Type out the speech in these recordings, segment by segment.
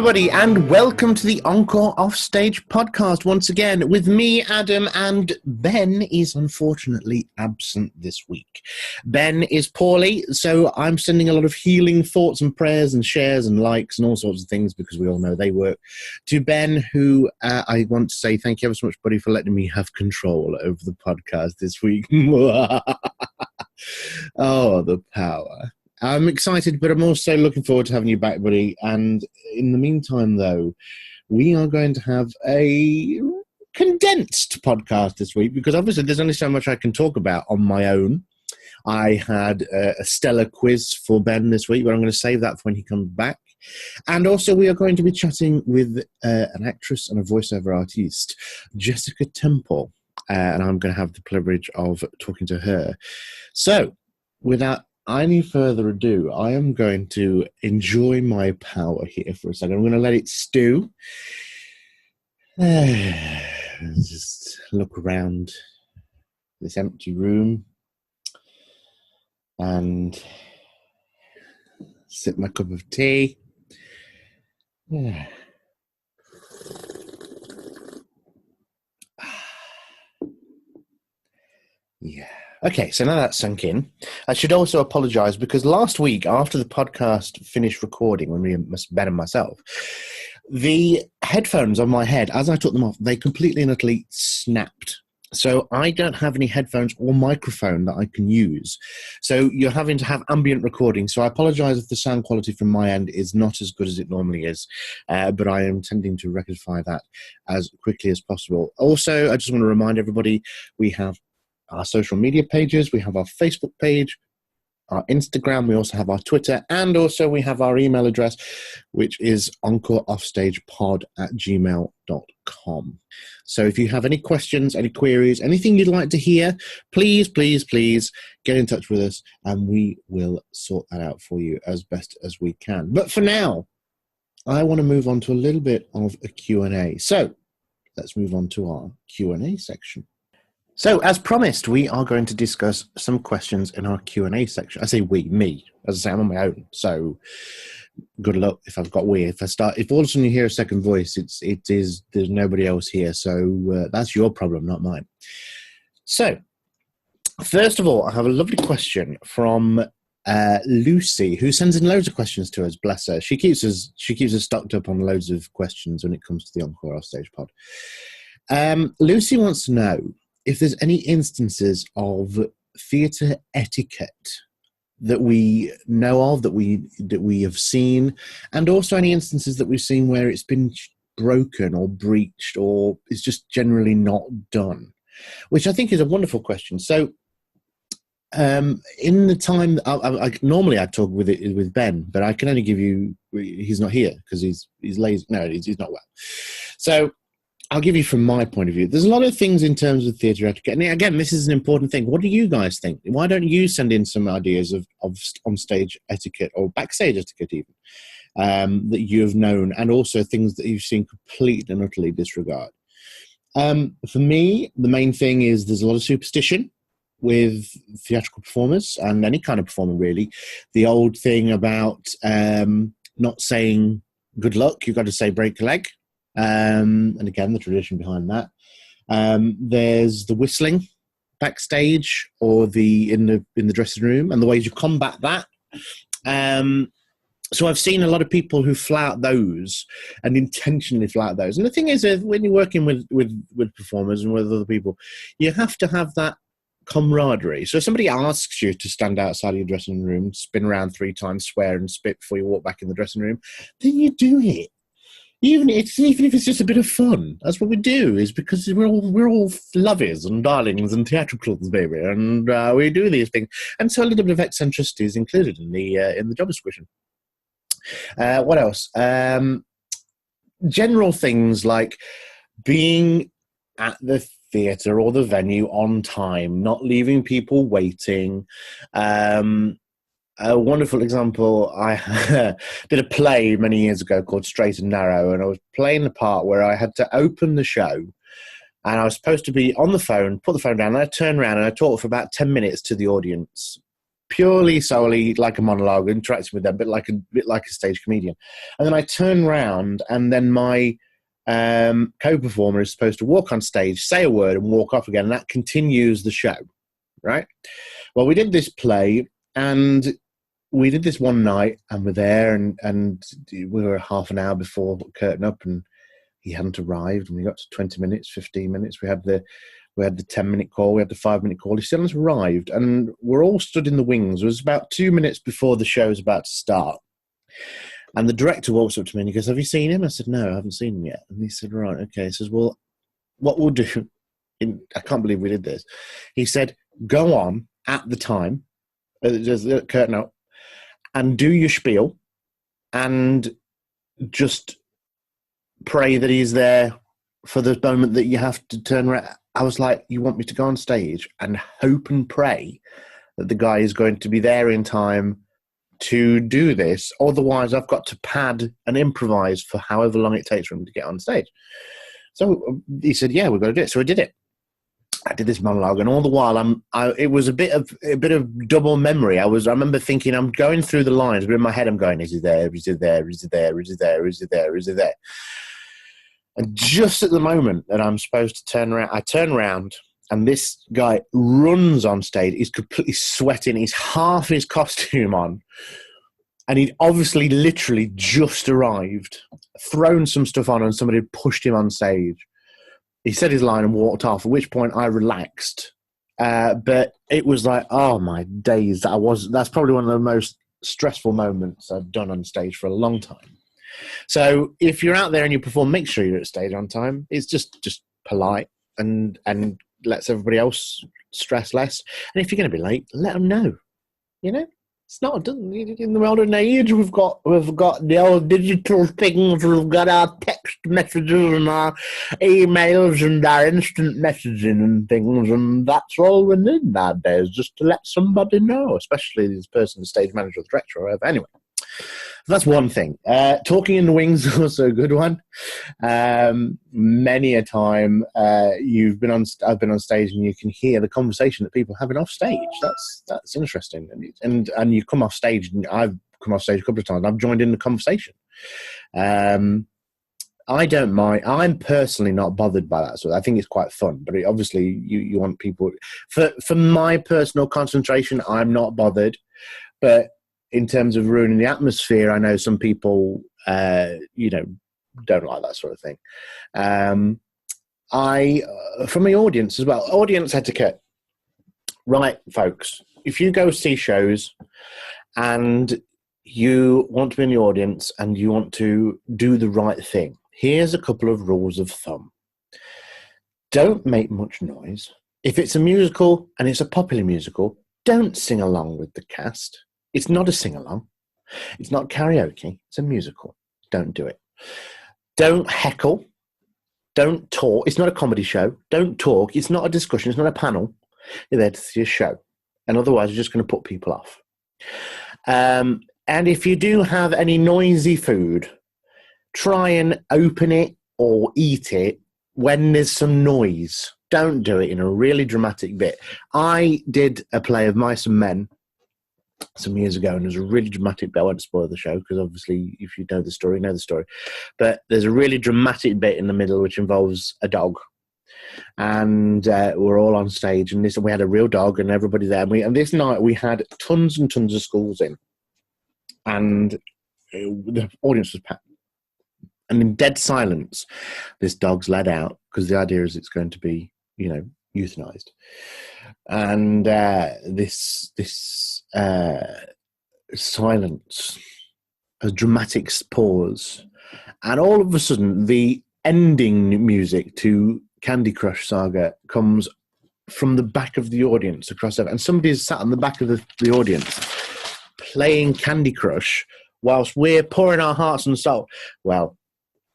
everybody, and welcome to the Encore Offstage podcast once again with me, Adam, and Ben is unfortunately absent this week. Ben is poorly, so I'm sending a lot of healing thoughts and prayers and shares and likes and all sorts of things, because we all know they work, to Ben, who I want to say thank you ever so much, buddy, for letting me have control over the podcast this week. Oh, the power. I'm excited, but I'm also looking forward to having you back, buddy. And in the meantime, though, we are going to have a condensed podcast this week, because obviously there's only so much I can talk about on my own. I had a stellar quiz for Ben this week, but I'm going to save that for when he comes back. And also we are going to be chatting with an actress and a voiceover artist, Jessica Temple, and I'm going to have the privilege of talking to her. So, without any further ado, I am going to enjoy my power here for a second. I'm going to let it stew. Just look around this empty room and sip my cup of tea. Yeah. Yeah. Okay, so now that's sunk in. I should also apologise, because last week, after the podcast finished recording, when we must Ben and myself, the headphones on my head, as I took them off, they completely and utterly snapped. So I don't have any headphones or microphone that I can use. So you're having to have ambient recording. So I apologise if the sound quality from my end is not as good as it normally is, but I am intending to rectify that as quickly as possible. Also, I just want to remind everybody, we have our social media pages. We have our Facebook page, our Instagram. We also have our Twitter, and also we have our email address, which is encoreoffstagepod@gmail.com. So if you have any questions, any queries, anything you'd like to hear, please, please, please get in touch with us, and we will sort that out for you as best as we can. But for now, I want to move on to a little bit of a Q&A. So let's move on to our Q&A section. So, as promised, we are going to discuss some questions in our Q&A section. I say we, me. As I say, I'm on my own. So, good luck if I've got we. If all of a sudden you hear a second voice, there's nobody else here. So, that's your problem, not mine. So, first of all, I have a lovely question from Lucy, who sends in loads of questions to us. Bless her. She keeps us stocked up on loads of questions when it comes to the Encore Offstage pod. Lucy wants to know if there's any instances of theatre etiquette that we know of, that we have seen, and also any instances that we've seen where it's been broken or breached, or it's just generally not done, which I think is a wonderful question. So, in the time, normally I'd talk with Ben, but I can only give you, he's not here because he's lazy. No, he's not well. So, I'll give you from my point of view. There's a lot of things in terms of theatre etiquette. And again, this is an important thing. What do you guys think? Why don't you send in some ideas of on-stage etiquette, or backstage etiquette even, that you have known, and also things that you've seen complete and utterly disregard? For me, the main thing is there's a lot of superstition with theatrical performers, and any kind of performer really. The old thing about not saying good luck, you've got to say break a leg. And again, the tradition behind that. There's the whistling backstage, or in the dressing room, and the ways you combat that. So I've seen a lot of people who flout those, and intentionally flout those. And the thing is, when you're working with performers and with other people, you have to have that camaraderie. So if somebody asks you to stand outside of your dressing room, spin around 3 times, swear and spit before you walk back in the dressing room, then you do it. Even if it's just a bit of fun, that's what we do. Is because we're all lovers and darlings and theatricals, baby, and we do these things. And so a little bit of eccentricity is included in the job description. What else? General things like being at the theatre or the venue on time, not leaving people waiting. A wonderful example, I did a play many years ago called Straight and Narrow, and I was playing the part where I had to open the show, and I was supposed to be on the phone, put the phone down, and I turned around and I talked for about 10 minutes to the audience purely, solely like a monologue, interacting with them, but like a stage comedian. And then I turn round, and then my co-performer is supposed to walk on stage, say a word, and walk off again, and that continues the show, right? Well, we did this play, and we did this one night, and we're there, and we were half an hour before curtain up, and he hadn't arrived, and we got to 20 minutes, 15 minutes. We had the 10-minute call, we had the 5-minute call. He still hasn't arrived, and we're all stood in the wings. It was about 2 minutes before the show was about to start. And the director walks up to me and he goes, "Have you seen him?" I said, "No, I haven't seen him yet." And he said, "Right, okay." He says, "Well, what we'll do," I can't believe we did this. He said, "Go on at the time, just curtain up, and do your spiel, and just pray that he's there for the moment that you have to turn around." I was like, "You want me to go on stage and hope and pray that the guy is going to be there in time to do this? Otherwise, I've got to pad and improvise for however long it takes for him to get on stage." So he said, "Yeah, we've got to do it." So I did it. I did this monologue, and all the while, it was a bit of double memory. I remember thinking, I'm going through the lines, but in my head, I'm going, "Is he there? Is he there? Is he there? Is he there? Is he there? Is he there?" And just at the moment that I'm supposed to turn around, I turn around, and this guy runs on stage. He's completely sweating. He's half his costume on. And he'd obviously literally just arrived, thrown some stuff on, and somebody had pushed him on stage. He said his line and walked off, at which point I relaxed. But it was like, oh my days. That's probably one of the most stressful moments I've done on stage for a long time. So if you're out there and you perform, make sure you're at stage on time. It's just polite and lets everybody else stress less. And if you're going to be late, let them know. You know, it's not in the modern age. We've got the old digital things. We've got our text messages and our emails and our instant messaging and things, and that's all we need nowadays, just to let somebody know, especially this person, the stage manager, or the director, or whatever. Anyway. That's one thing. Talking in the wings is also a good one. Many a time I've been on stage, and you can hear the conversation that people are having off stage. That's interesting. And you come off stage, and I've come off stage a couple of times. I've joined in the conversation. I don't mind. I'm personally not bothered by that. So I think it's quite fun. But obviously, you want people. For my personal concentration, I'm not bothered. But in terms of ruining the atmosphere, I know some people, don't like that sort of thing. From the audience as well, audience etiquette. Right, folks, if you go see shows and you want to be in the audience and you want to do the right thing, here's a couple of rules of thumb. Don't make much noise. If it's a musical and it's a popular musical, don't sing along with the cast. It's not a sing-along. It's not karaoke. It's a musical. Don't do it. Don't heckle. Don't talk. It's not a comedy show. Don't talk. It's not a discussion. It's not a panel. You're there to see a show. And otherwise, you're just going to put people off. And if you do have any noisy food, try and open it or eat it when there's some noise. Don't do it in a really dramatic bit. I did a play of Mice and Men some years ago, and there's a really dramatic bit. I won't spoil the show because obviously if you know the story, but there's a really dramatic bit in the middle which involves a dog, and we're all on stage, and we had a real dog and everybody there, and this night we had tons and tons of schools in, and the audience was packed, and in dead silence this dog's led out because the idea is it's going to be euthanized. And this silence, a dramatic pause, and all of a sudden the ending music to Candy Crush Saga comes from the back of the audience across over, and somebody's sat on the back of the audience playing Candy Crush whilst we're pouring our hearts and soul. Well,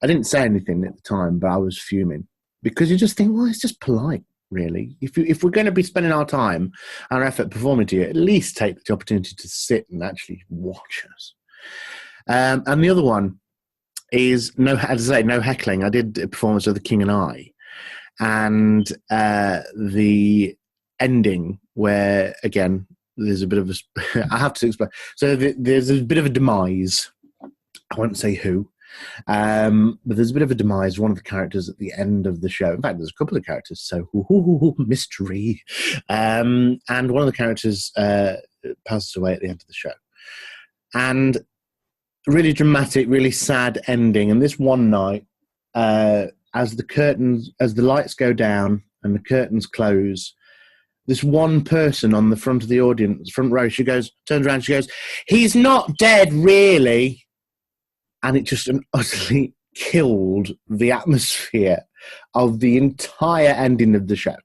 I didn't say anything at the time, but I was fuming, because you just think, well, it's just polite. Really, if we're going to be spending our time, our effort performing to you, at least take the opportunity to sit and actually watch us. And the other one is no heckling. I did a performance of The King and I, and the ending where again there's a bit of a, I have to explain. So there's a bit of a demise. I won't say who, but there's a bit of a demise. One of the characters at the end of the show. In fact, there's a couple of characters. So mystery, and one of the characters passes away at the end of the show, and really dramatic, really sad ending. And this one night, as the lights go down and the curtains close, this one person on the front of the audience, front row, turns around, she goes, "He's not dead, really." And it just utterly killed the atmosphere of the entire ending of the show.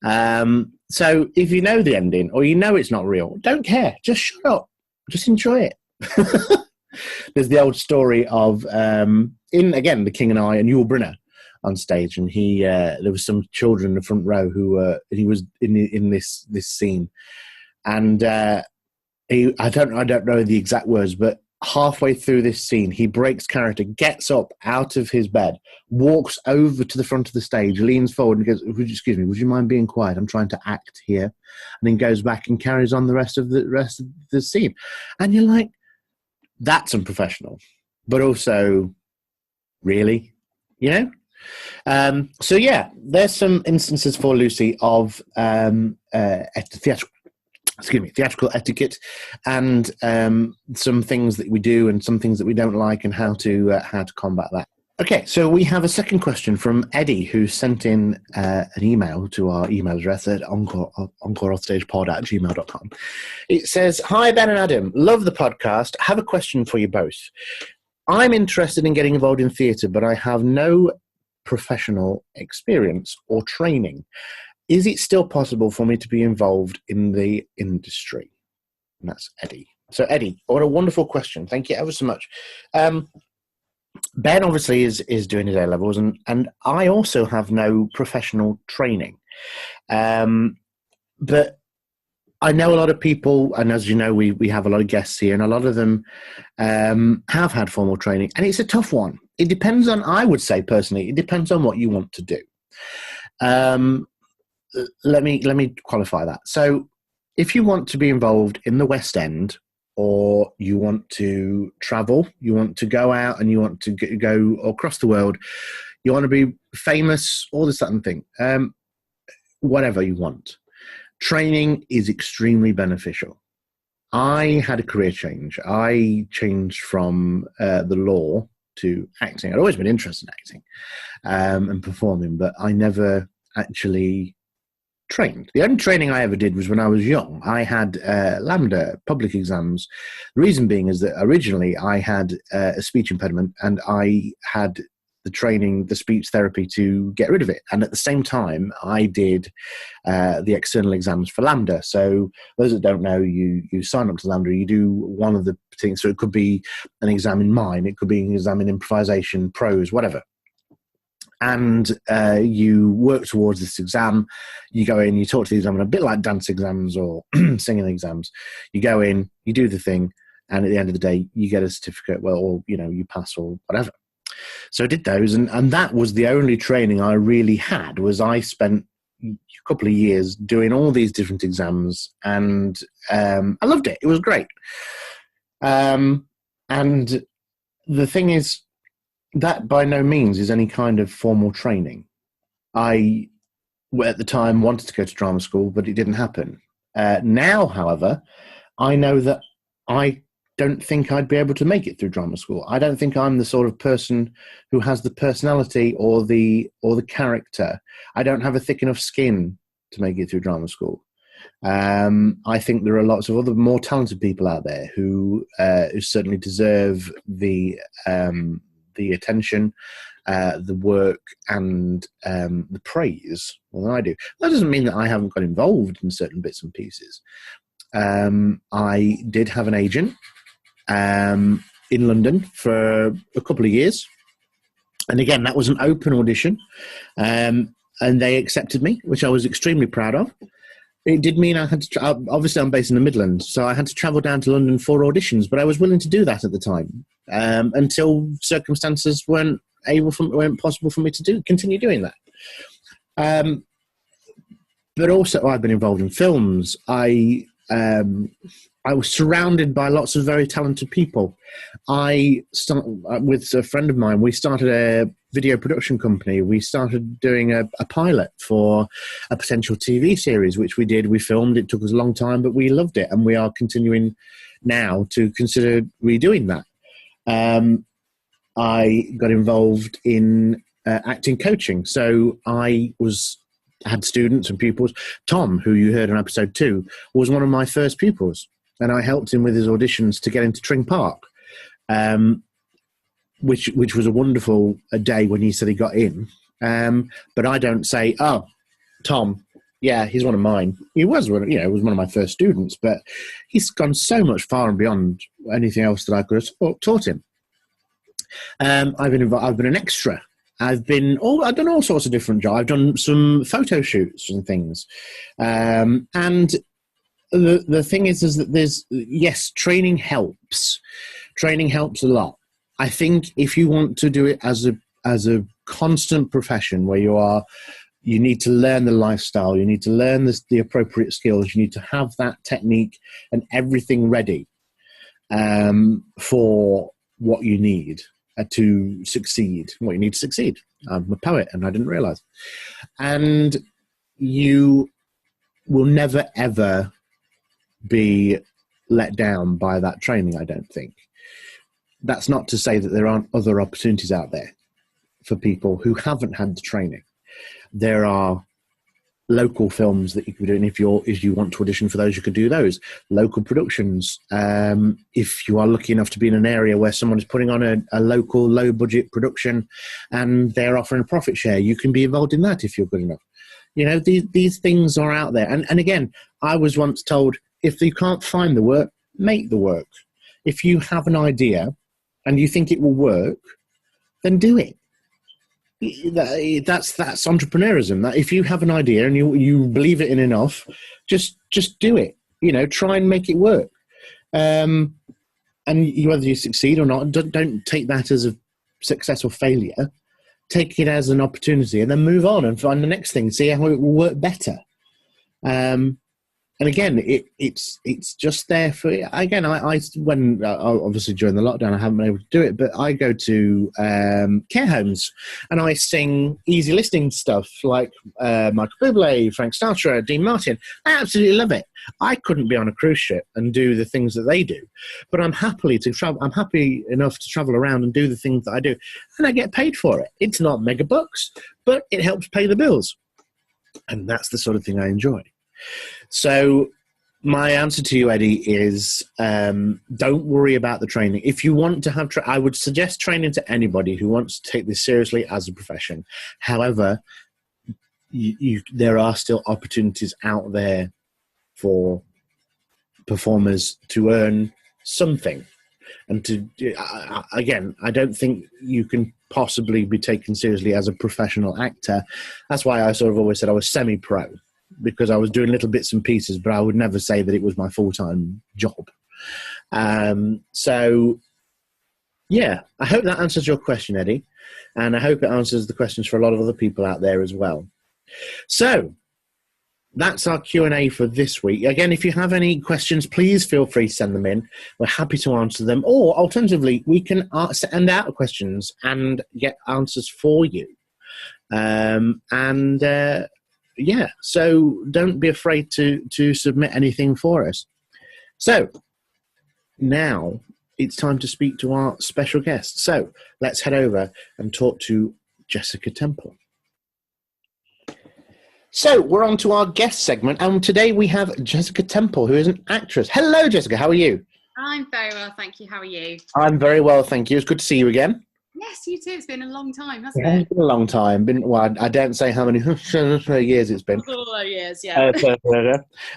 So if you know the ending or you know it's not real, don't care. Just shut up. Just enjoy it. There's the old story of, again, The King and I and Yul Brynner on stage, and there was some children in the front row he was in this scene, and I don't know the exact words, but halfway through this scene, he breaks character, gets up out of his bed, walks over to the front of the stage, leans forward and goes, "Excuse me, would you mind being quiet? I'm trying to act here." And then goes back and carries on the rest of the scene. And you're like, that's unprofessional, but also, really, you know? So yeah, there's some instances for Lucy of theatrical etiquette, and some things that we do and some things that we don't like, and how to combat that. Okay, so we have a second question from Eddie, who sent in an email to our email address at encoreoffstagepod@gmail.com. It says, "Hi, Ben and Adam. Love the podcast. I have a question for you both. I'm interested in getting involved in theatre, but I have no professional experience or training. Is it still possible for me to be involved in the industry?" And that's Eddie. So, Eddie, what a wonderful question. Thank you ever so much. Ben obviously is doing his A-levels, and I also have no professional training. But I know a lot of people, and as you know, we have a lot of guests here, and a lot of them have had formal training, and it's a tough one. It depends on, I would say personally, it depends on what you want to do. Let me qualify that. So if you want to be involved in the West End, or you want to travel, you want to go out and you want to go across the world, you want to be famous, all this, that and thing, whatever you want, training is extremely beneficial. I had a career change. I changed from the law to acting. I'd always been interested in acting and performing, but I never actually trained. The only training I ever did was when I was young. I had LAMDA public exams. The reason being is that originally I had a speech impediment, and I had the training, the speech therapy to get rid of it. And at the same time, I did the external exams for LAMDA. So those that don't know, you sign up to LAMDA, you do one of the things. So it could be an exam in mime, it could be an exam in improvisation, prose, whatever. And you work towards this exam. You go in, you talk to the examiner, a bit like dance exams or singing exams. You go in, you do the thing, and at the end of the day, you get a certificate, or you pass or whatever. So I did those, and that was the only training I really had. Was I spent a couple of years doing all these different exams, and I loved it. It was great. And the thing is, that by no means is any kind of formal training. I, at the time, wanted to go to drama school, but it didn't happen. Now, however, I know that I don't think I'd be able to make it through drama school. I don't think I'm the sort of person who has the personality or the character. I don't have a thick enough skin to make it through drama school. I think there are lots of other more talented people out there who certainly deserve the attention, the work, and the praise more than I do. That doesn't mean that I haven't got involved in certain bits and pieces. I did have an agent in London for a couple of years. And again, that was an open audition. And they accepted me, which I was extremely proud of. It did mean I had to, obviously I'm based in the Midlands, so I had to travel down to London for auditions, but I was willing to do that at the time until circumstances weren't possible for me to continue doing that. But also I've been involved in films. I I was surrounded by lots of very talented people. I with a friend of mine, we started a video production company. We started doing a pilot for a potential TV series, which we did. We filmed. It took us a long time, but we loved it, and we are continuing now to consider redoing that. I got involved in acting coaching. So I had students and pupils. Tom, who you heard in episode 2, was one of my first pupils, and I helped him with his auditions to get into Tring Park, which was a wonderful day when he said he got in. But I don't say, "Oh, Tom, yeah, he's one of mine." He was one, he was one of my first students, but he's gone so much far and beyond anything else that I could have taught him. I've been an extra. I've done all sorts of different jobs. I've done some photo shoots and things. And the thing is that training helps. Training helps a lot. I think if you want to do it as a constant profession where you need to learn the lifestyle, you need to learn the appropriate skills, you need to have that technique and everything ready for what you need to succeed. What you need to succeed. I'm a poet, and I didn't realize. And you will never ever be let down by that training, I don't think. That's not to say that there aren't other opportunities out there for people who haven't had the training. There are local films that you could do, and if you want to audition for those, you could do those. Local productions. If you are lucky enough to be in an area where someone is putting on a local low-budget production and they're offering a profit share, you can be involved in that if you're good enough. These things are out there. And again, I was once told, if you can't find the work, make the work. If you have an idea and you think it will work, then do it. That's entrepreneurism. That if you have an idea and you believe it in enough, just do it. Try and make it work. And whether you succeed or not, don't take that as a success or failure. Take it as an opportunity, and then move on and find the next thing. See how it will work better. And again, it's just there for, again, I when obviously during the lockdown I haven't been able to do it, but I go to care homes and I sing easy listening stuff like Michael Bublé, Frank Sinatra, Dean Martin. I absolutely love it. I couldn't be on a cruise ship and do the things that they do, but I'm happy enough to travel around and do the things that I do, and I get paid for it. It's not mega bucks, but it helps pay the bills, and that's the sort of thing I enjoy. So my answer to you, Eddie, is don't worry about the training. If you want to have I would suggest training to anybody who wants to take this seriously as a profession. However, there are still opportunities out there for performers to earn something. And again, I don't think you can possibly be taken seriously as a professional actor. That's why I sort of always said I was semi-pro, because I was doing little bits and pieces, but I would never say that it was my full-time job. So, yeah, I hope that answers your question, Eddie, and I hope it answers the questions for a lot of other people out there as well. So, that's our Q&A for this week. Again, if you have any questions, please feel free to send them in. We're happy to answer them. Or, alternatively, we can send out questions and get answers for you. Yeah, so don't be afraid to submit anything for us. So now it's time to speak to our special guest. So let's head over and talk to Jessica Temple. So we're on to our guest segment, and today we have Jessica Temple, who is an actress. Hello, Jessica. How are you? I'm very well, thank you. How are you? I'm very well, thank you. It's good to see you again. Yes, you too. It's been a long time, hasn't it? It? It's been a long time. I don't say how many years it's been. Oh, years, yeah.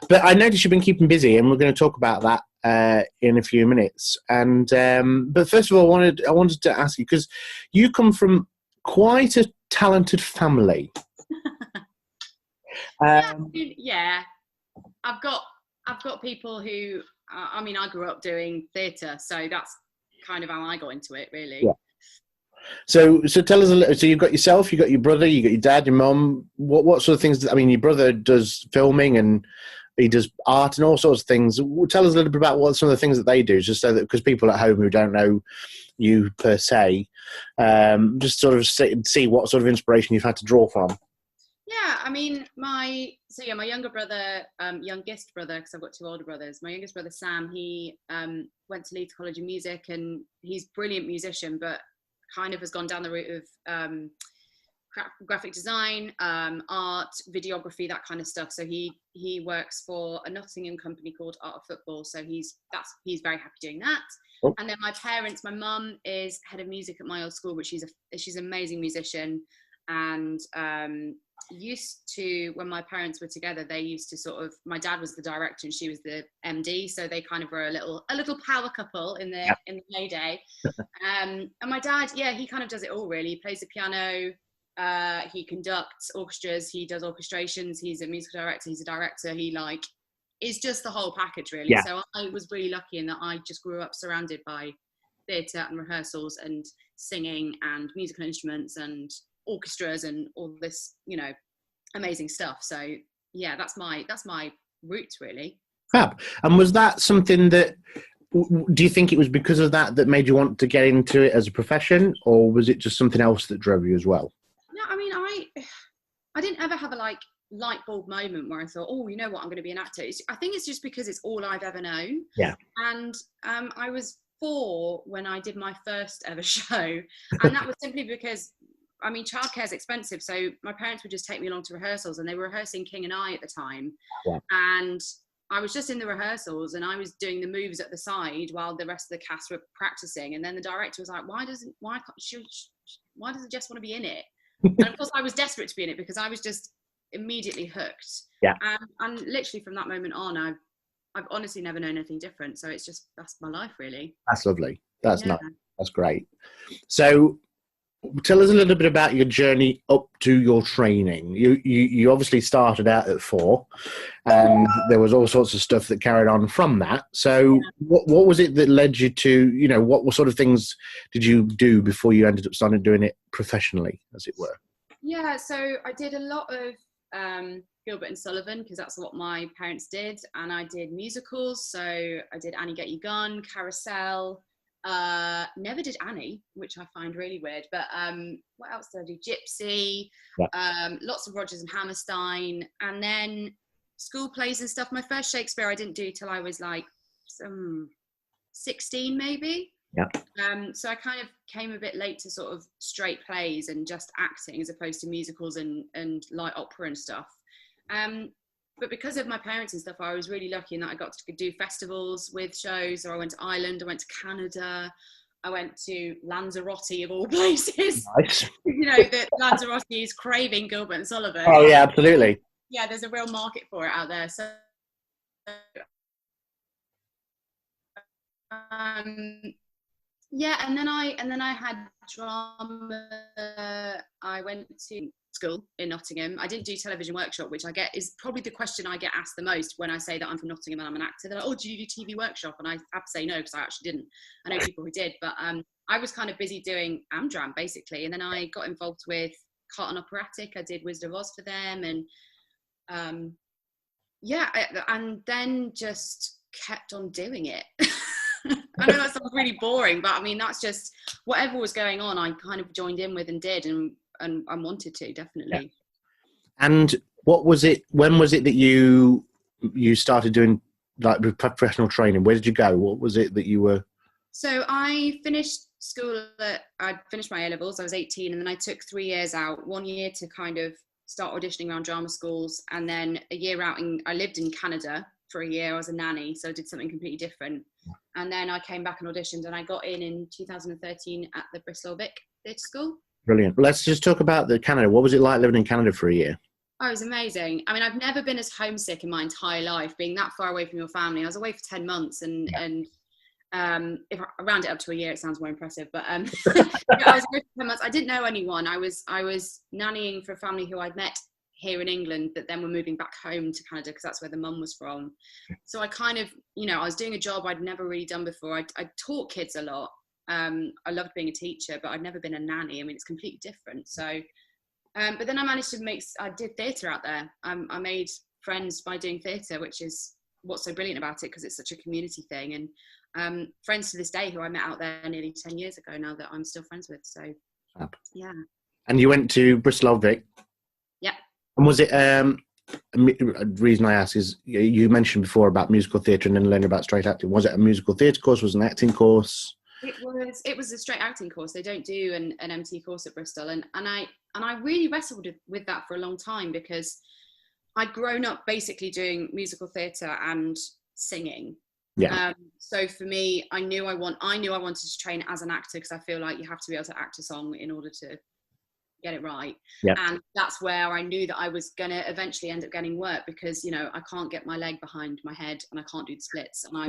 But I noticed you've been keeping busy, and we're going to talk about that in a few minutes. And but first of all, I wanted to ask you, because you come from quite a talented family. Yeah, I've got people who. I mean, I grew up doing theatre, so that's kind of how I got into it, really. Yeah. So tell us a little. So you've got yourself, you've got your brother, you've got your dad, your mum. What sort of things? I mean, your brother does filming and He does art and all sorts of things. Tell us a little bit about what some of the things that they do, just so that, because people at home who don't know you per se, just sort of see what sort of inspiration you've had to draw from. Yeah, I mean, my youngest brother, because I've got two older brothers. My youngest brother Sam, he went to Leeds College of Music, and he's a brilliant musician, but kind of has gone down the route of graphic design, art, videography, that kind of stuff. So he works for a Nottingham company called Art of Football. So he's very happy doing that. Oh. And then my parents, my mum is head of music at my old school, but she's an amazing musician. And used to, when my parents were together, they used to sort of, my dad was the director and she was the MD, so they kind of were a little power couple in the heyday. And my dad, he kind of does it all really. He plays the piano, he conducts orchestras, he does orchestrations, he's a musical director, he's a director, he is just the whole package really. So I was really lucky in that I just grew up surrounded by theatre and rehearsals and singing and musical instruments and orchestras and all this, amazing stuff. So that's my roots really. Fab. And was that something that, do you think it was because of that made you want to get into it as a profession, or was it just something else that drove you as well? No, I mean, I didn't ever have a light bulb moment where I thought, oh, you know what, I'm going to be an actor. I think it's just because it's all I've ever known. Yeah. And I was 4 when I did my first ever show, and that was simply because, I mean, childcare is expensive, so my parents would just take me along to rehearsals, and they were rehearsing King and I at the time. Yeah. And I was just in the rehearsals, and I was doing the moves at the side while the rest of the cast were practicing. And then the director was like, why does Jess want to be in it? And of course, I was desperate to be in it because I was just immediately hooked. Yeah. And literally from that moment on, I've honestly never known anything different. So it's just, that's my life, really. That's lovely. That's nice. That's great. So, tell us a little bit about your journey up to your training. You obviously started out at 4, and there was all sorts of stuff that carried on from that. So what was it that led you to, what sort of things did you do before you ended up starting doing it professionally, as it were? Yeah, so I did a lot of Gilbert and Sullivan, because that's what my parents did. And I did musicals. So I did Annie Get Your Gun, Carousel. Never did Annie, which I find really weird, but what else did I do? Gypsy, lots of Rodgers and Hammerstein, and then school plays and stuff. My first Shakespeare I didn't do till I was 16 maybe. So I kind of came a bit late to sort of straight plays and just acting, as opposed to musicals and light opera and stuff. But because of my parents and stuff, I was really lucky in that I got to do festivals with shows. So I went to Ireland, I went to Canada, I went to Lanzarote of all places. Nice. That Lanzarote is craving Gilbert and Sullivan. Oh yeah, absolutely. Yeah, there's a real market for it out there. So and then I had drama. I went to school in Nottingham. I didn't do television workshop, which I get is probably the question I get asked the most when I say that I'm from Nottingham and I'm an actor. They're like, oh, did you do TV workshop? And I have to say no, because I actually didn't. I know people who did, but I was kind of busy doing Amdram basically. And then I got involved with Carlton Operatic. I did Wizard of Oz for them, and and then just kept on doing it. I know that sounds really boring, but I mean, that's just whatever was going on, I kind of joined in with and did, and wanted to, definitely. Yeah. And what was it, when was it that you started doing professional training? Where did you go? What was it that you were? So I finished school, I finished my A-levels, I was 18, and then I took 3 years out, 1 year to kind of start auditioning around drama schools, and then a year out, I lived in Canada for a year. I was a nanny, so I did something completely different. And then I came back and auditioned, and I got in 2013 at the Bristol Vic Theatre School. Brilliant. Let's just talk about the Canada. What was it like living in Canada for a year? Oh, it was amazing. I mean, I've never been as homesick in my entire life, being that far away from your family. I was away for 10 months, and if I round it up to a year, it sounds more impressive. But I was away for 10 months. I didn't know anyone. I was nannying for a family who I'd met here in England, that then were moving back home to Canada because that's where the mum was from. So I kind of, I was doing a job I'd never really done before. I taught kids a lot. I loved being a teacher, but I'd never been a nanny. I mean, it's completely different. So, but then I managed to I did theatre out there. I made friends by doing theatre, which is what's so brilliant about it, because it's such a community thing. And friends to this day who I met out there nearly 10 years ago now that I'm still friends with. So, yeah. And you went to Bristol Old Vic? Yeah. And was it, the reason I ask is, you mentioned before about musical theatre and then learning about straight acting. Was it a musical theatre course? Was it an acting course? It was a straight acting course. They don't do an MT course at Bristol. And I really wrestled with that for a long time, because I'd grown up basically doing musical theatre and singing. Yeah. So for me, I knew I wanted to train as an actor, because I feel like you have to be able to act a song in order to get it right. Yeah. And that's where I knew that I was going to eventually end up getting work, because, you know, I can't get my leg behind my head and I can't do the splits, and I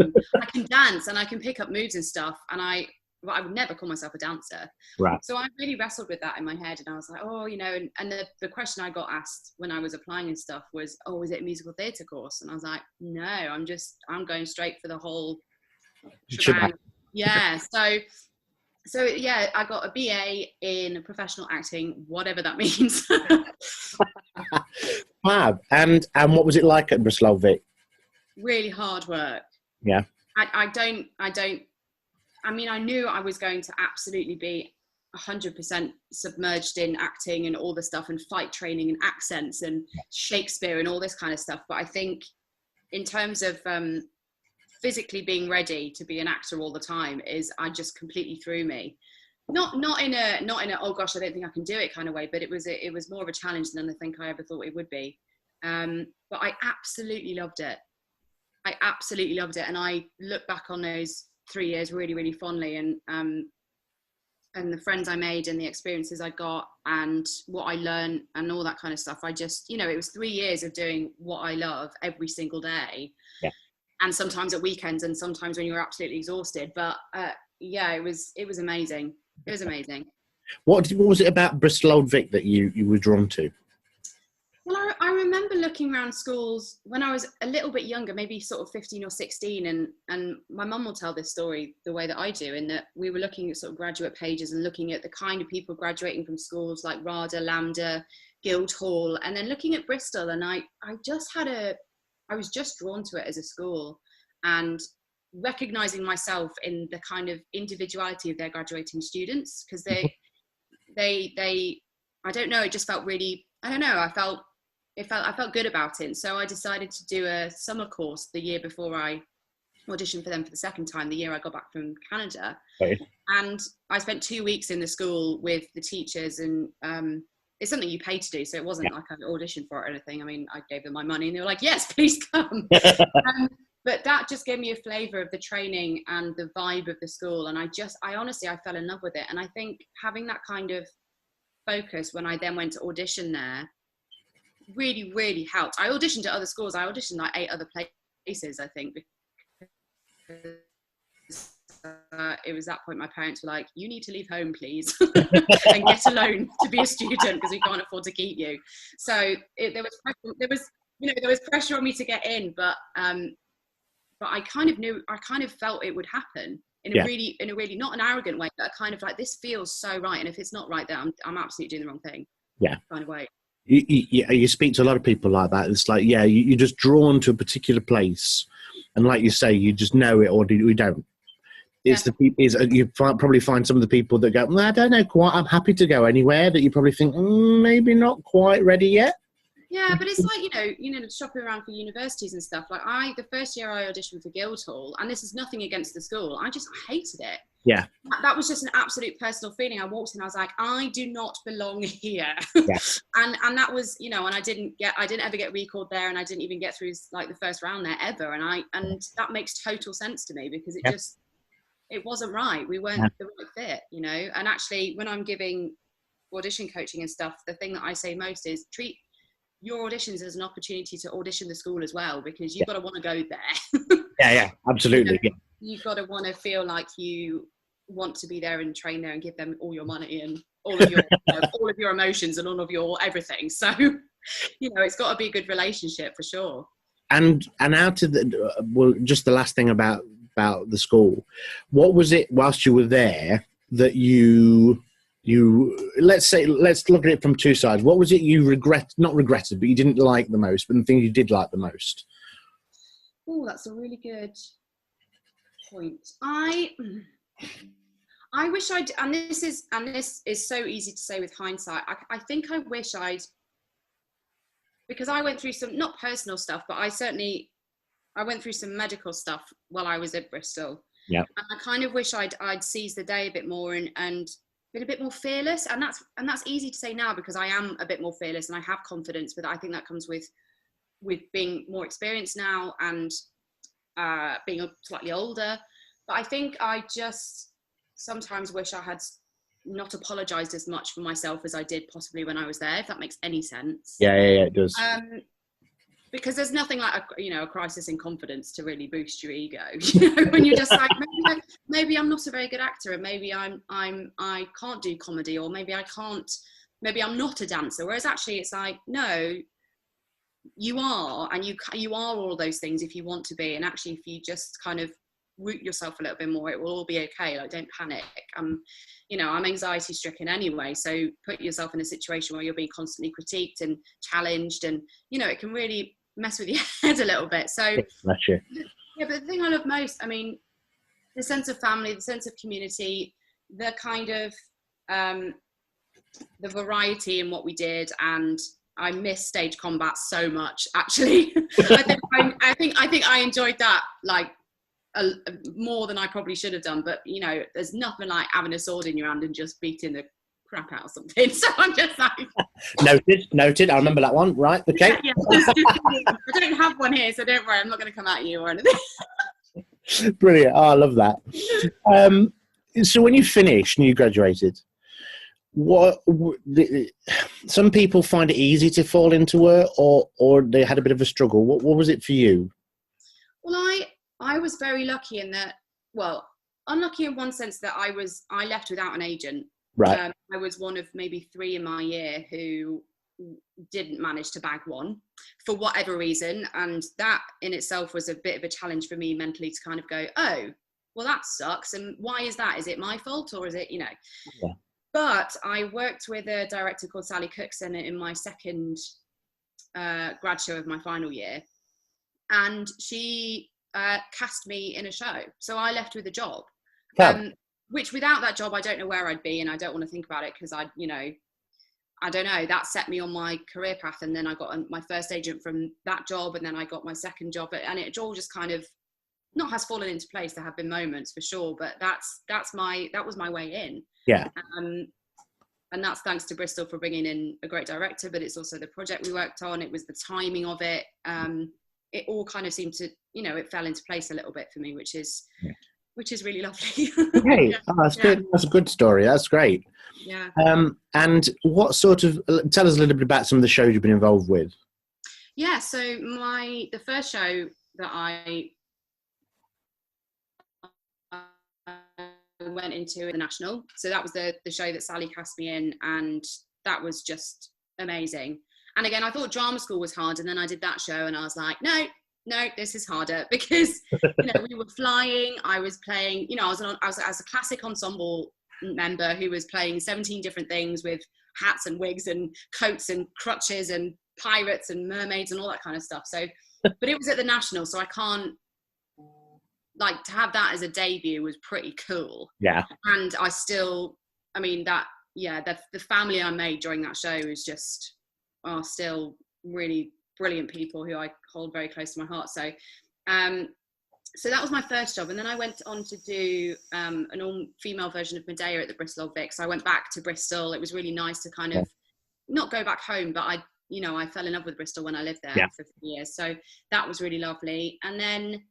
can dance and I can pick up moves and stuff. And I would never call myself a dancer. Right. So I really wrestled with that in my head, and I was like, oh, you know, and the question I got asked when I was applying and stuff was, oh, is it a musical theatre course? And I was like, no, I'm going straight for the whole shebang. Yeah. So yeah, I got a BA in professional acting, whatever that means. Fab. And what was it like at Bristol Old Vic? Really hard work. Yeah. I mean, I knew I was going to absolutely be 100% submerged in acting and all the stuff, and fight training and accents and Shakespeare and all this kind of stuff. But I think in terms of physically being ready to be an actor all the time, I just completely threw me. Not in a oh gosh, I don't think I can do it kind of way, but it was more of a challenge than I think I ever thought it would be. But I absolutely loved it. And I look back on those 3 years really, really fondly, and the friends I made and the experiences I got and what I learned and all that kind of stuff. I just, you know, it was 3 years of doing what I love every single day. Yeah. And sometimes at weekends, and sometimes when you were absolutely exhausted. But yeah, it was amazing. It was amazing. What was it about Bristol Old Vic that you were drawn to? Well, I remember looking around schools when I was a little bit younger, maybe sort of 15 or 16, and my mum will tell this story the way that I do, in that we were looking at sort of graduate pages and looking at the kind of people graduating from schools like RADA, Lambda, Guildhall, and then looking at Bristol, and I was just drawn to it as a school, and recognizing myself in the kind of individuality of their graduating students, because they I don't know, it just felt really, I don't know, I felt good about it. And so I decided to do a summer course the year before I auditioned for them for the second time, the year I got back from Canada. Right. And I spent 2 weeks in the school with the teachers, and it's something you pay to do, so it wasn't like I auditioned for it or anything. I mean, I gave them my money and they were like, yes, please come. But that just gave me a flavour of the training and the vibe of the school, and I honestly fell in love with it. And I think having that kind of focus when I then went to audition there really, really helped. I auditioned at other schools. I auditioned like 8 other places, I think, because it was that point my parents were like, you need to leave home, please, and get a loan to be a student, because we can't afford to keep you. So there was pressure on me to get in, but I kind of felt it would happen in a really not an arrogant way, but a kind of like, this feels so right, and if it's not right, then I'm absolutely doing the wrong thing. Yeah, kind of way. You speak to a lot of people like that. It's like, you're just drawn to a particular place, and like you say, you just know it, or we don't. It's you probably find some of the people that go, well, I don't know quite, I'm happy to go anywhere, that you probably think, maybe not quite ready yet. Yeah, but it's like, you know, shopping around for universities and stuff. Like the first year I auditioned for Guildhall, and this is nothing against the school, I hated it. Yeah. That was just an absolute personal feeling. I walked in, I was like, I do not belong here. Yeah. and that was, you know, and I didn't ever get recalled there, and I didn't even get through like the first round there ever. And that makes total sense to me, because it wasn't right. We weren't the right fit, you know. And actually, when I'm giving audition coaching and stuff, the thing that I say most is treat your auditions as an opportunity to audition the school as well, because you've got to want to go there. Yeah, absolutely. You know, you've got to want to feel like you want to be there and train there and give them all your money and all of your all of your emotions and all of your everything. So, you know, it's got to be a good relationship for sure. And out of just the last thing about the school, what was it whilst you were there that you let's look at it from two sides. What was it you not regretted, but you didn't like the most, but the thing you did like the most? Oh, that's a really good point. I wish and this is so easy to say with hindsight. I think I wish because I went through some, not personal stuff, but I went through some medical stuff while I was at Bristol. Yeah. And I kind of wish I'd seized the day a bit more and been a bit more fearless. And that's easy to say now because I am a bit more fearless and I have confidence, but I think that comes with being more experienced now and being slightly older. But I think I just sometimes wish I had not apologized as much for myself as I did possibly when I was there, if that makes any sense. Yeah, it does. Because there's nothing like a crisis in confidence to really boost your ego. When you're just like, maybe I'm not a very good actor, and maybe I can't do comedy, or maybe I'm not a dancer. Whereas actually, it's like, no, you are, and you are all those things if you want to be. And actually, if you just kind of root yourself a little bit more, it will all be okay. Like, don't panic. I'm anxiety stricken anyway, so put yourself in a situation where you're being constantly critiqued and challenged, and it can really mess with your head a little bit. So that's true. Yeah, but the thing I love most, the sense of family, the sense of community, the kind of the variety in what we did, and I miss stage combat so much. Actually, I think I enjoyed that like more than I probably should have done. But there's nothing like having a sword in your hand and just beating the crap out of something. So I'm just like noted. I remember that one. Right. Okay. Yeah. I don't have one here, so don't worry. I'm not going to come at you or anything. Brilliant. Oh, I love that. So when you finished and you graduated, some people find it easy to fall into it, or they had a bit of a struggle. What was it for you? Well, I was very lucky in that. Well, unlucky in one sense that I left without an agent. Right. I was one of maybe 3 in my year who didn't manage to bag one for whatever reason, and that in itself was a bit of a challenge for me mentally to kind of go, oh, well, that sucks, and why is that? Is it my fault, or is it Yeah. But I worked with a director called Sally Cookson in my second grad show of my final year, and she cast me in a show, so I left with a job. Which without that job, I don't know where I'd be, and I don't want to think about it because I don't know, that set me on my career path. And then I got my first agent from that job, and then I got my second job, and it all just kind of has fallen into place. There have been moments for sure, but that was my way in. Yeah. And that's thanks to Bristol for bringing in a great director, but it's also the project we worked on. It was the timing of it. It all kind of seemed to, it fell into place a little bit for me, which is really lovely. Okay, yeah. That's good. That's a good story. That's great. Yeah. And what sort of, tell us a little bit about some of the shows you've been involved with. Yeah, so the first show that I went into the National, so that was the show that Sally cast me in, and that was just amazing. And again, I thought drama school was hard, and then I did that show and I was like, no, this is harder, because we were flying. I was playing, I was as a classic ensemble member who was playing 17 different things with hats and wigs and coats and crutches and pirates and mermaids and all that kind of stuff. So, but it was at the National, so I can't, like, to have that as a debut was pretty cool. Yeah. And I still, the family I made during that show are still really brilliant people who I hold very close to my heart. So so that was my first job, and then I went on to do an all-female version of Medea at the Bristol Old Vic. So I went back to Bristol. It was really nice to kind of not go back home, but I fell in love with Bristol when I lived there for 3 years. So that was really lovely. And then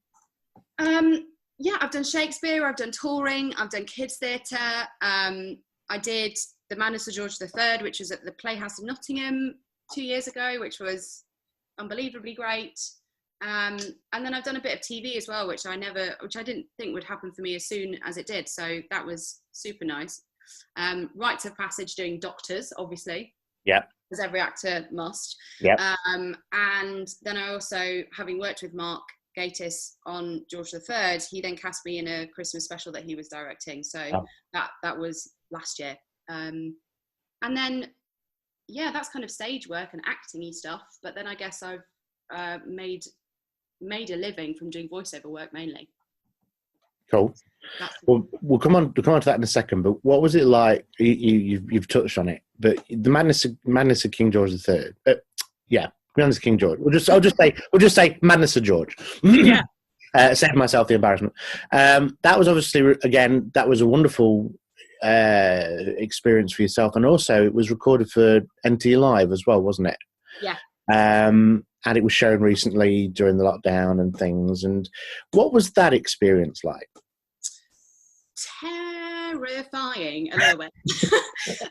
I've done Shakespeare, I've done touring, I've done kids theatre. I did The Man of Sir George III, which was at the Playhouse in Nottingham 2 years ago, which was unbelievably great. And then I've done a bit of TV as well, which I didn't think would happen for me as soon as it did. So that was super nice. Rites of passage doing Doctors, obviously. Yeah. As every actor must. Yeah. And then I also, having worked with Mark Gatiss on George III, he then cast me in a Christmas special that he was directing. So that was last year. And then, yeah, that's kind of stage work and acting-y stuff. But then I guess I've made a living from doing voiceover work mainly. Cool. Well, we'll come on to that in a second. But what was it like? You've touched on it, but the madness of King George III. Yeah, Madness of King George. We'll just say Madness of George. Yeah. Save myself the embarrassment. That was obviously, again, that was a wonderful experience for yourself, and also it was recorded for NT Live as well, wasn't it? Yeah. And it was shown recently during the lockdown and things. And what was that experience like? Terrifying a little bit.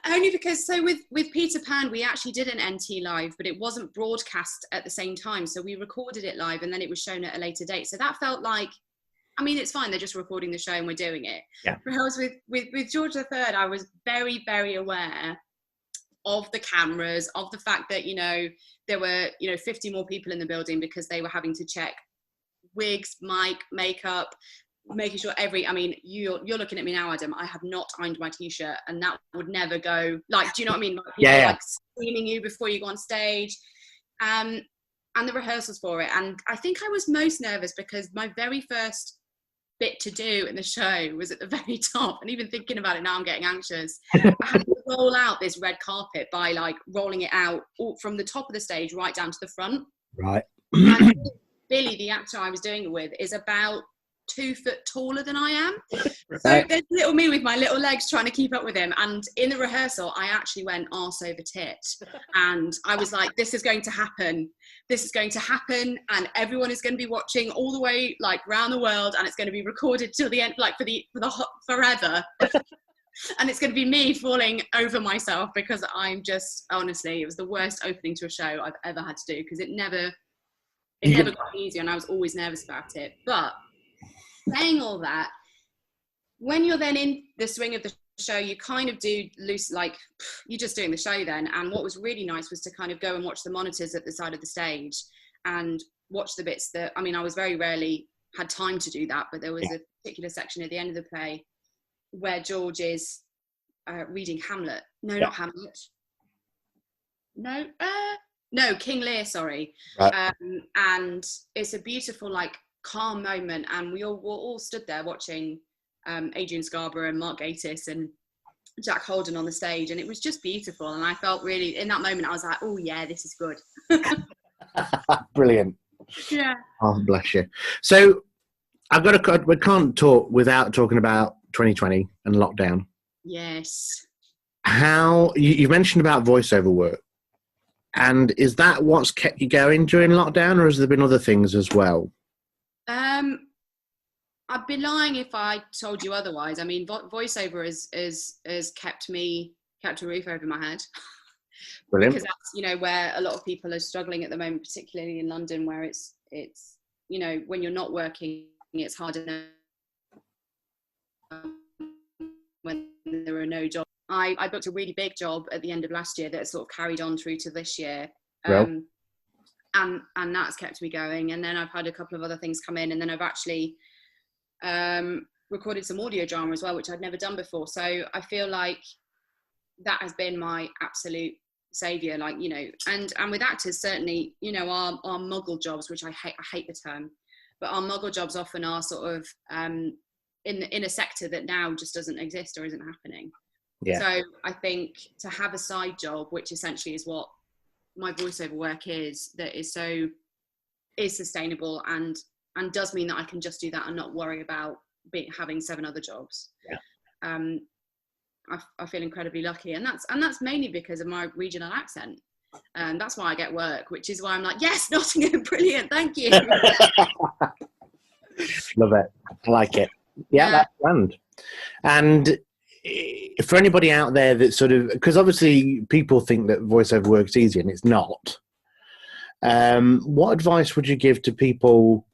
Only because, so with Peter Pan, we actually did an NT Live, but it wasn't broadcast at the same time. So we recorded it live and then it was shown at a later date. So that felt like, I mean, it's fine, they're just recording the show and we're doing it. Yeah. Whereas with George III, I was very, very aware of the cameras, of the fact that, there were, 50 more people in the building because they were having to check wigs, mic, makeup, making sure you're looking at me now, Adam, I have not ironed my t-shirt, and that would never go, like, do you know what I mean? Like, people like screaming you before you go on stage, and the rehearsals for it. And I think I was most nervous because my very first bit to do in the show was at the very top, and even thinking about it now I'm getting anxious. I had to roll out this red carpet by like rolling it out all from the top of the stage right down to the front. Right. And Billy, the actor I was doing it with, is about 2 foot taller than I am. Right. So there's little me with my little legs trying to keep up with him. And in the rehearsal, I actually went arse over tit. And I was like, this is going to happen. This is going to happen. And everyone is going to be watching all the way, like, around the world. And it's going to be recorded till the end, like, forever. And it's going to be me falling over myself because I'm just, honestly, it was the worst opening to a show I've ever had to do, because it never got easier and I was always nervous about it. But saying all that, when you're then in the swing of the show, you kind of do loose, like, you're just doing the show then. And what was really nice was to kind of go and watch the monitors at the side of the stage and watch the bits that, I mean, I was very rarely had time to do that, but there was a particular section at the end of the play where George is reading Hamlet. No, not Hamlet. No, King Lear, sorry. Right. And it's a beautiful, like, calm moment, and we all stood there watching Adrian Scarborough and Mark Gatiss and Jack Holden on the stage, and it was just beautiful. And I felt really, in that moment, I was like, oh yeah, this is good. Brilliant. Yeah. Oh, bless you. So we can't talk without talking about 2020 and lockdown. Yes. How you mentioned about voiceover work, and is that what's kept you going during lockdown, or has there been other things as well? I'd be lying if I told you otherwise. I mean, voiceover has kept a roof over my head. Brilliant. Because that's, where a lot of people are struggling at the moment, particularly in London, where it's when you're not working, it's harder when there are no jobs. I booked a really big job at the end of last year that sort of carried on through to this year. And that's kept me going. And then I've had a couple of other things come in, and then I've actually recorded some audio drama as well, which I'd never done before. So I feel like that has been my absolute savior, like, and with actors, certainly, our muggle jobs, which I hate the term, but our muggle jobs often are sort of in a sector that now just doesn't exist or isn't happening. Yeah. So I think to have a side job, which essentially is what my voiceover work is, that is sustainable and does mean that I can just do that and not worry about having 7 other jobs. Yeah. I feel incredibly lucky, and that's mainly because of my regional accent. That's why I get work, which is why I'm like, yes, Nottingham, brilliant, thank you. Love it. I like it. Yeah, that's grand. And for anybody out there that sort of, because obviously people think that voiceover work's easy and it's not. What advice would you give to people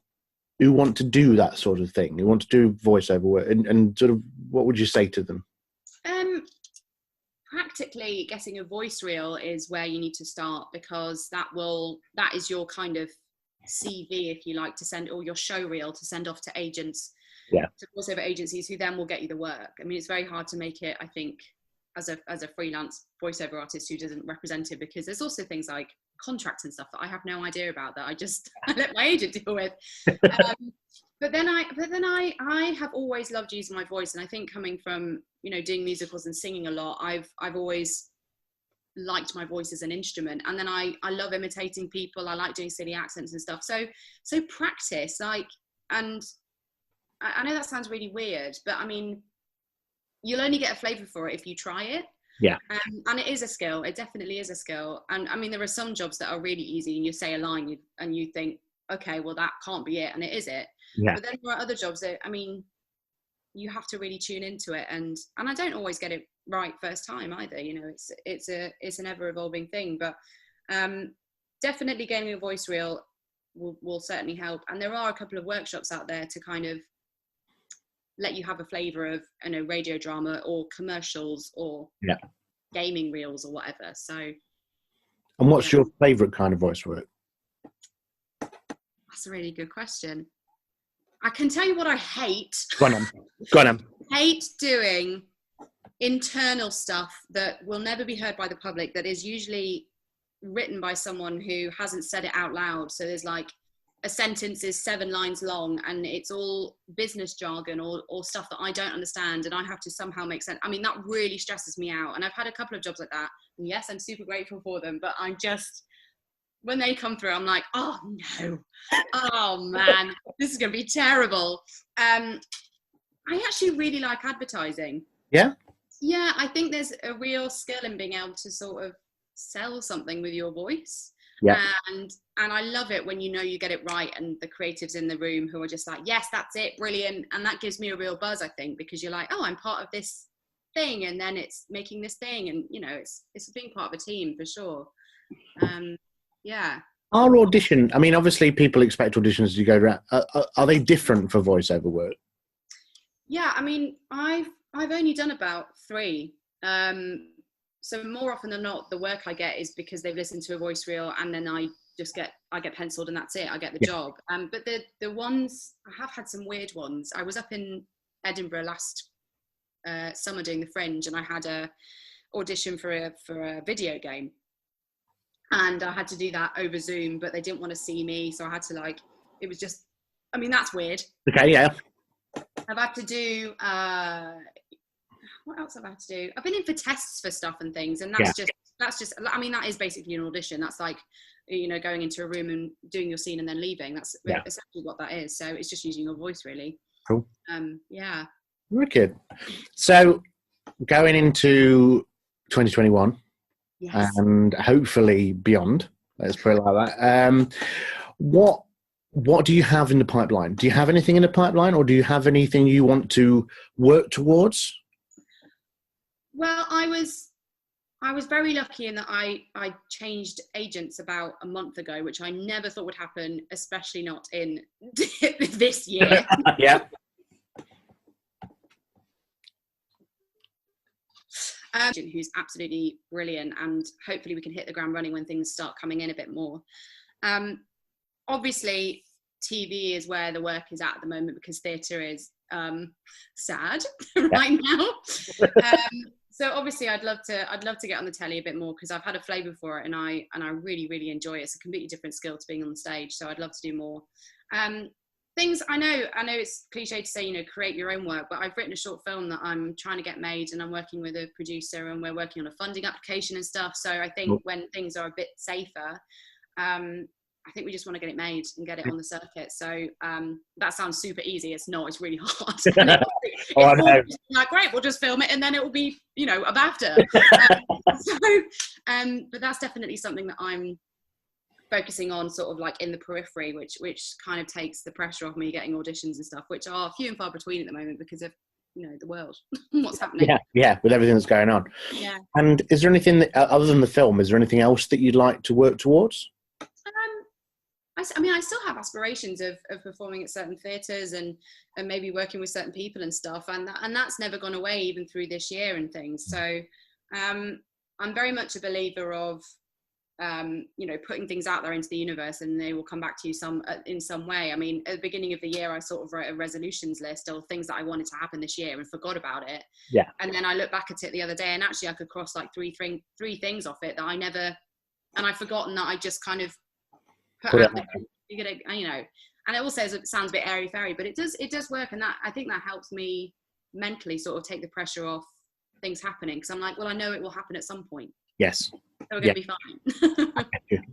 who want to do that sort of thing, who want to do voiceover work, and sort of what would you say to them? Practically getting a voice reel is where you need to start, because that is your kind of CV, if you like, to send, or your show reel to send off to agents, to voiceover agencies, who then will get you the work. I mean, it's very hard to make it, I think, as a freelance voiceover artist who doesn't represent it, because there's also things like contracts and stuff that I have no idea about, that I let my agent deal with. But then I have always loved using my voice, and I think coming from, you know, doing musicals and singing a lot, I've always liked my voice as an instrument. And then I love imitating people. I like doing silly accents and stuff. So practice, like, and I know that sounds really weird, but I mean, you'll only get a flavor for it if you try it. Yeah. And it is a skill. It definitely is a skill. And I mean, there are some jobs that are really easy, and you say a line and you think, okay, well, that can't be it, and it is it. Yeah. But then there are other jobs that, I mean, you have to really tune into it, and I don't always get it right first time either. You know, it's an ever evolving thing. But definitely gaining a voice reel will certainly help. And there are a couple of workshops out there to kind of let you have a flavor of, you know, radio drama or commercials or gaming reels or whatever. So, and what's your favorite kind of voice work? That's a really good question. I can tell you what I hate. Go on. Hate doing internal stuff that will never be heard by the public, that is usually written by someone who hasn't said it out loud. So there's like a sentence is 7 lines long, and it's all business jargon or stuff that I don't understand, and I have to somehow make sense. I mean, that really stresses me out. And I've had a couple of jobs like that. And yes, I'm super grateful for them, but I'm just, when they come through, I'm like, oh no, oh man, this is going to be terrible. I actually really like advertising. Yeah? Yeah, I think there's a real skill in being able to sort of sell something with your voice. Yeah. And I love it when you know you get it right, and the creatives in the room who are just like, yes, that's it, brilliant. And that gives me a real buzz, I think, because you're like, oh, I'm part of this thing, and then it's making this thing, and you know, it's being part of a team for sure. Yeah. Our audition, I mean, obviously people expect auditions as you go around. Are they different for voiceover work? Yeah, I mean, I've only done about 3. So more often than not, the work I get is because they've listened to a voice reel, and then I get penciled, and that's it. I get the job. But the ones, I have had some weird ones. I was up in Edinburgh last summer doing the Fringe, and I had a audition for a video game. And I had to do that over Zoom, but they didn't want to see me. So I had to it was just, I mean, that's weird. Okay, yeah. I've had to do, what else have I had to do? I've been in for tests for stuff and things. And that's just, I mean, that is basically an audition. That's like, you know, going into a room and doing your scene and then leaving. That's essentially what that is. So it's just using your voice, really. Cool. Yeah. Wicked. So going into 2021. Yes. And hopefully beyond, let's put it like that. What do you have in the pipeline? Do you have anything in the pipeline, or do you have anything you want to work towards? Well, I was very lucky in that I changed agents about a month ago, which I never thought would happen, especially not in this year. Yeah. Who's absolutely brilliant, and hopefully we can hit the ground running when things start coming in a bit more. Obviously TV is where the work is at the moment, because theatre is sad right now. So obviously I'd love to get on the telly a bit more, because I've had a flavour for it, and I really, really enjoy it. It's a completely different skill to being on the stage, so I'd love to do more. Things, I know it's cliche to say, you know, create your own work, but I've written a short film that I'm trying to get made, and I'm working with a producer, and we're working on a funding application and stuff. So I think when things are a bit safer, I think we just want to get it made and get it on the circuit. So that sounds super easy. It's not, it's really hard. It's like, great, we'll just film it and then it will be, you know, a BAFTA. But that's definitely something that I'm focusing on, sort of like in the periphery, which kind of takes the pressure off me getting auditions and stuff, which are few and far between at the moment because of, you know, the world, what's happening. Yeah, with everything that's going on. Yeah. And is there anything that, other than the film, is there anything else that you'd like to work towards? I mean, I still have aspirations of performing at certain theatres and maybe working with certain people and stuff, and that's never gone away even through this year and things. So I'm very much a believer of putting things out there into the universe, and they will come back to you in some way. I mean, at the beginning of the year, I sort of wrote a resolutions list of things that I wanted to happen this year and forgot about it. Yeah. And then I looked back at it the other day, and actually I could cross like three things off it that I never, and I've forgotten that I just kind of put out there. You're gonna, and it also sounds a bit airy fairy, but it does work, and I think that helps me mentally sort of take the pressure off things happening, because I'm like, well, I know it will happen at some point. Yes. So we're going to be fine.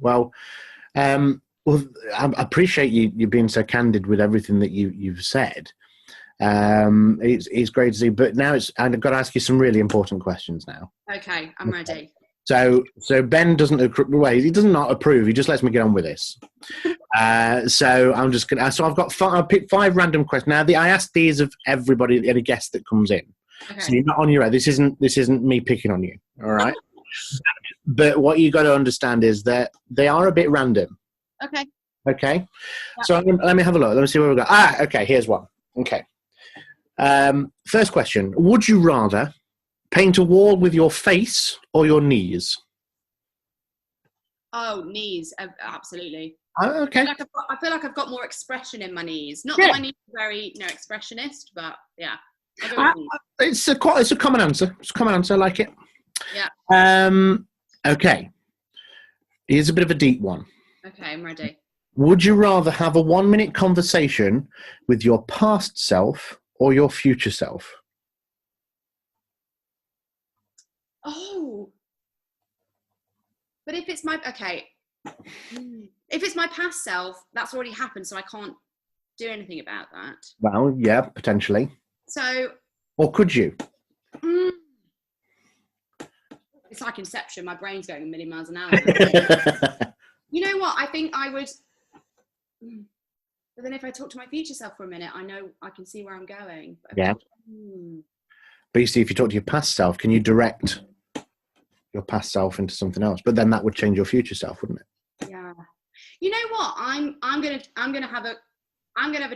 Well, I appreciate you being so candid with everything that you've said. It's great to see, but now I've got to ask you some really important questions now. Okay, I'm ready. So Ben doesn't he does not approve. He just lets me get on with this. So I'm just gonna. So I've picked 5 random questions. Now I ask these of everybody, any guest that comes in. Okay. So you're not on your own. This isn't me picking on you. All right. But what you got to understand is that they are a bit random. Okay. Okay. Yep. So let me have a look. Let me see where we go. Okay. Here's one. Okay. First question: would you rather paint a wall with your face or your knees? Oh, knees, absolutely. Oh, okay. I feel like I've got more expression in my knees. Not that my knees are very, expressionist, but yeah. It's a common answer. It's a common answer. I like it. Yeah. Okay. Here's a bit of a deep one. Okay, I'm ready. Would you rather have a 1-minute conversation with your past self or your future self? Oh, but if it's my past self, that's already happened, so I can't do anything about that. Well, yeah, potentially. So, or could you? It's like Inception. My brain's going a million miles an hour. You know what? I think I would. But then if I talk to my future self for a minute, I know I can see where I'm going. Yeah. But you see, if you talk to your past self, can you direct your past self into something else? But then that would change your future self, wouldn't it? Yeah. You know what? I'm gonna have a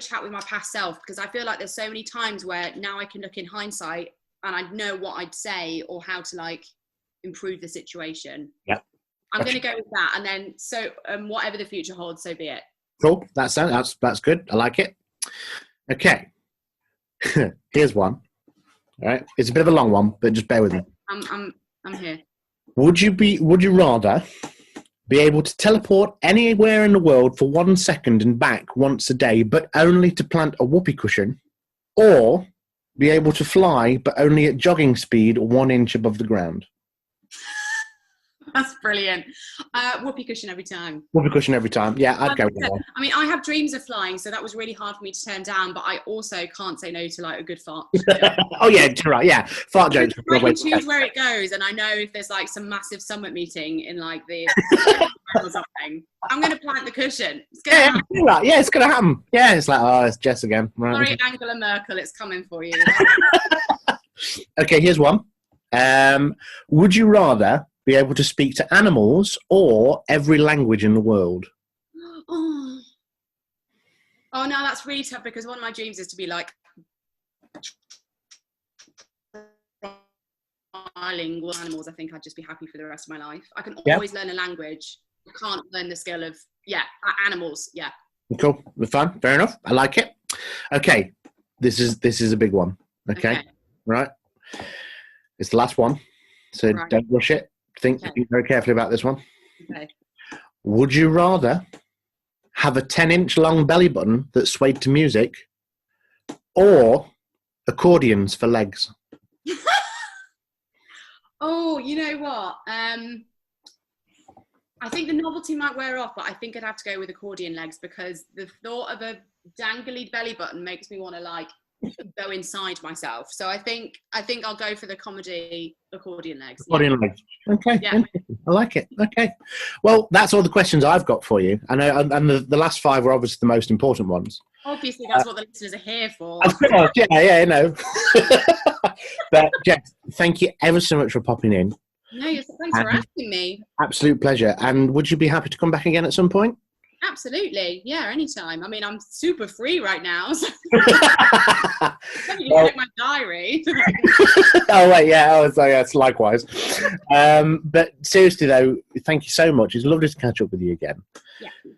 chat with my past self, because I feel like there's so many times where now I can look in hindsight and I know what I'd say or how to improve the situation. Yeah. I'm gonna go with that, and then whatever the future holds, so be it. Cool. That's good. I like it. Okay. Here's one. All right. It's a bit of a long one, but just bear with me. I'm here. Would you rather be able to teleport anywhere in the world for 1 second and back once a day, but only to plant a whoopee cushion, or be able to fly, but only at jogging speed 1 inch above the ground? That's brilliant. Whoopee cushion every time. Whoopee cushion every time. Yeah, I'd go with that one. I mean, I have dreams of flying, so that was really hard for me to turn down, but I also can't say no to a good fart. Oh, yeah, right. Yeah, fart jokes. I can choose where it goes, and I know if there's some massive summit meeting in the or something, I'm going to plant the cushion. It's going to happen. Yeah, it's going to happen. Yeah, it's it's Jess again. Right. Sorry, Angela Merkel, it's coming for you. Okay, here's one. Would you rather be able to speak to animals or every language in the world? Oh no, that's really tough, because one of my dreams is to be bilingual animals. I think I'd just be happy for the rest of my life. I can always learn a language. I can't learn the skill of animals. Yeah. Cool. Fun. Fair enough. I like it. Okay. This is a big one. Okay. Right. It's the last one, so don't rush it. Think very carefully about this one. Okay. Would you rather have a 10-inch long belly button that swayed to music, or accordions for legs? Oh, you know what? I think the novelty might wear off, but I think I'd have to go with accordion legs, because the thought of a dangly belly button makes me want to go inside myself. So I think I'll go for the comedy accordion legs. Accordion legs. Okay. Yeah. I like it. Okay. Well, that's all the questions I've got for you. I know, and the last 5 were obviously the most important ones. Obviously, that's what the listeners are here for. Of course, yeah, I know. But Jess, thank you ever so much for popping in. No, thanks for asking me. Absolute pleasure. And would you be happy to come back again at some point? Absolutely. Yeah, anytime. I mean, I'm super free right now. So you Well, check my diary. oh wait, yeah, oh, so yes, likewise. But seriously though, thank you so much. It's lovely to catch up with you again.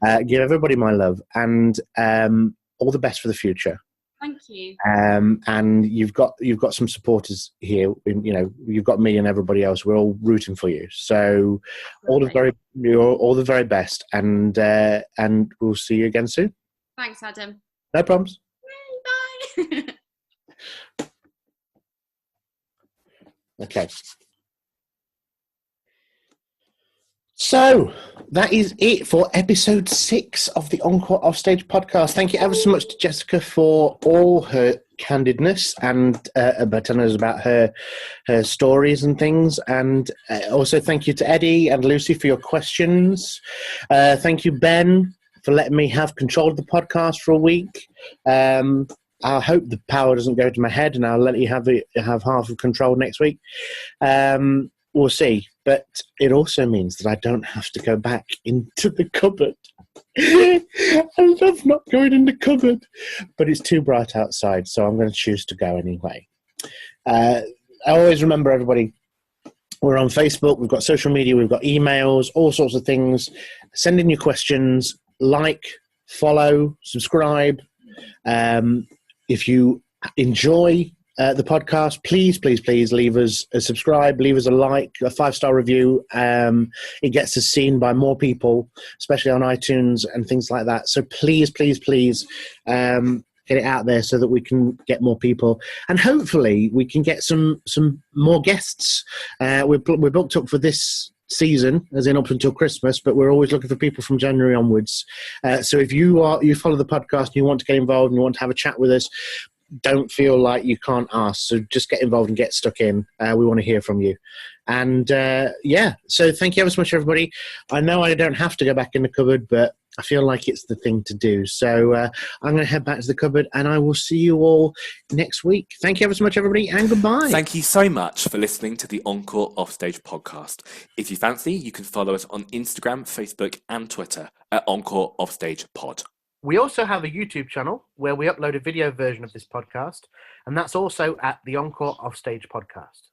Yeah. Give everybody my love and all the best for the future. Thank you. And you've got some supporters here. You've got me and everybody else. We're all rooting for you. So all the very best, and we'll see you again soon. Thanks, Adam. No problems. Bye. Okay. So that is it for episode 6 of the Encore Offstage podcast. Thank you ever so much to Jessica for all her candidness and telling us about her stories and things. And also thank you to Eddie and Lucy for your questions. Thank you, Ben, for letting me have control of the podcast for a week. I hope the power doesn't go to my head, and I'll let you have half of control next week. We'll see. But it also means that I don't have to go back into the cupboard. I love not going in the cupboard. But it's too bright outside, so I'm going to choose to go anyway. I always remember, everybody, we're on Facebook, we've got social media, we've got emails, all sorts of things. Send in your questions, like, follow, subscribe. If you enjoy the podcast, please leave us a subscribe, leave us a like, a 5-star review. It gets us seen by more people, especially on iTunes and things like that. So please get it out there so that we can get more people, and hopefully we can get some more guests. We're booked up for this season, as in up until Christmas, but we're always looking for people from January onwards. So if you follow the podcast and you want to get involved and you want to have a chat with us, don't feel like you can't ask. So just get involved and get stuck in. We want to hear from you. And so thank you ever so much, everybody. I know I don't have to go back in the cupboard, but I feel like it's the thing to do. So I'm going to head back to the cupboard, and I will see you all next week. Thank you ever so much, everybody, and goodbye. Thank you so much for listening to the Encore Offstage podcast. If you fancy, you can follow us on Instagram, Facebook, and Twitter at Encore Offstage Pod. We also have a YouTube channel where we upload a video version of this podcast, and that's also at the Encore Offstage podcast.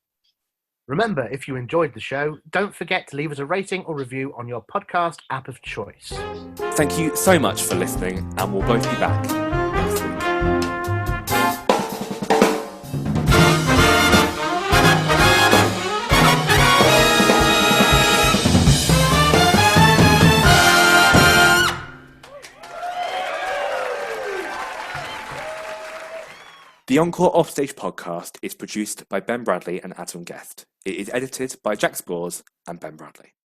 Remember, if you enjoyed the show, don't forget to leave us a rating or review on your podcast app of choice. Thank you so much for listening, and we'll both be back next week. The Encore Offstage podcast is produced by Ben Bradley and Adam Guest. It is edited by Jack SPOORS and Ben Bradley.